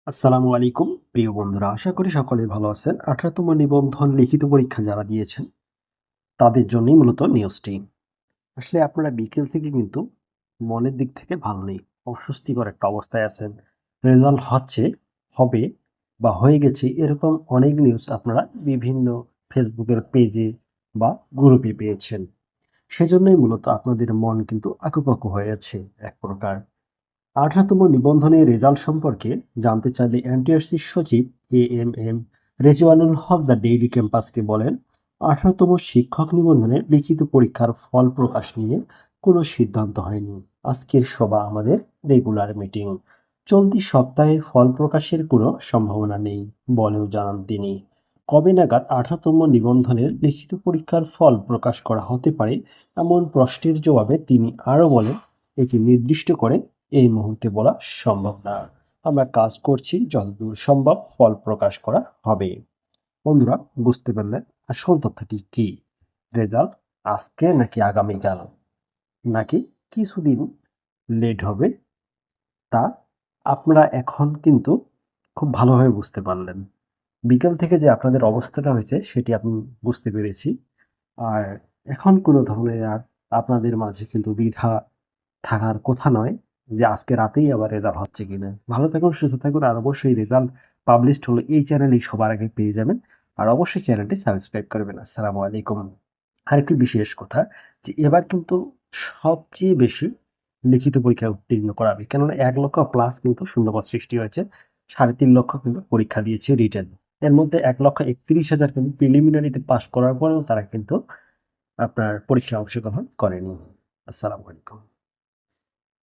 আসসালামু আলাইকুম প্রিয় বন্ধুরা, আশা করি সকলে ভালো আছেন। 18তম নিবন্ধন লিখিত পরীক্ষা যারা দিয়েছেন তাদের জন্যই মূলত নিউজটি। আসলে আপনারা বিকেল থেকে কিন্তু মনের দিক থেকে ভালো নেই, অস্বস্তিকর একটা অবস্থায় আছেন। রেজাল্ট হচ্ছে, হবে বা হয়ে গেছে এরকম অনেক নিউজ আপনারা বিভিন্ন ফেসবুকের পেজে বা গ্রুপে পেয়েছেন। সেজন্যই মূলত আপনাদের মন কিন্তু আকুপাকু হয়ে আছে এক প্রকার। 18তম নিবন্ধনের রেজাল্ট সম্পর্কে জানতে চাইলে এনটিআরসির সচিব AMM Rezwanul Haque the Daily ক্যাম্পাসকে বলেন, 18তম শিক্ষক নিবন্ধনের লিখিত পরীক্ষার ফল প্রকাশ নিয়ে কোনো সিদ্ধান্ত হয়নি। আজকের সভা আমাদের রেগুলার মিটিং। চলতি সপ্তাহে ফল প্রকাশের কোনো সম্ভাবনা নেই বলেও জানান তিনি। কবে নাগাদ 18তম নিবন্ধনের লিখিত পরীক্ষার ফল প্রকাশ করা হতে পারে এমন প্রশ্নের জবাবে তিনি আরও বলেন, এটি নির্দিষ্ট করে এই মুহূর্তে বলা সম্ভব না। আমরা কাজ করছি, যতদূর সম্ভব ফল প্রকাশ করা হবে। বন্ধুরা, বুঝতে পারলেন আসল তথ্যটি কি? রেজাল্ট আজকে নাকি আগামীকাল, নাকি কিছুদিন লেট হবে, তা আপনারা এখন কিন্তু খুব ভালোভাবে বুঝতে পারলেন। বিকেল থেকে যে আপনাদের অবস্থাটা হয়েছে সেটি আমি বুঝতে পেরেছি। আর এখন কোনো ধরনের আর আপনাদের মাঝে কিন্তু দ্বিধা থাকার কথা নয় যে আজকে রাতেই আবার রেজাল্ট হচ্ছে কিনা। ভালো থাকুন, সুস্থ থাকুন, আর অবশ্যই রেজাল্ট পাবলিশড হলে এই চ্যানেলেই সবার আগে পেয়ে যাবেন। আর অবশ্যই চ্যানেলটি সাবস্ক্রাইব করবেন। আসসালামু আলাইকুম। আরেকটি বিশেষ কথা, যে এবার কিন্তু সবচেয়ে বেশি লিখিত পরীক্ষায় উত্তীর্ণ করাবে, কেননা 1,00,000+ কিন্তু শূন্যপদ সৃষ্টি হয়েছে। 3.5 লক্ষ কিন্তু পরীক্ষা দিয়েছে রিটেন। এর মধ্যে 1,31,000 কিন্তু প্রিলিমিনারিতে পাশ করার পরেও তারা কিন্তু আপনার পরীক্ষায় অংশগ্রহণ করেনি। আসসালামু আলাইকুম।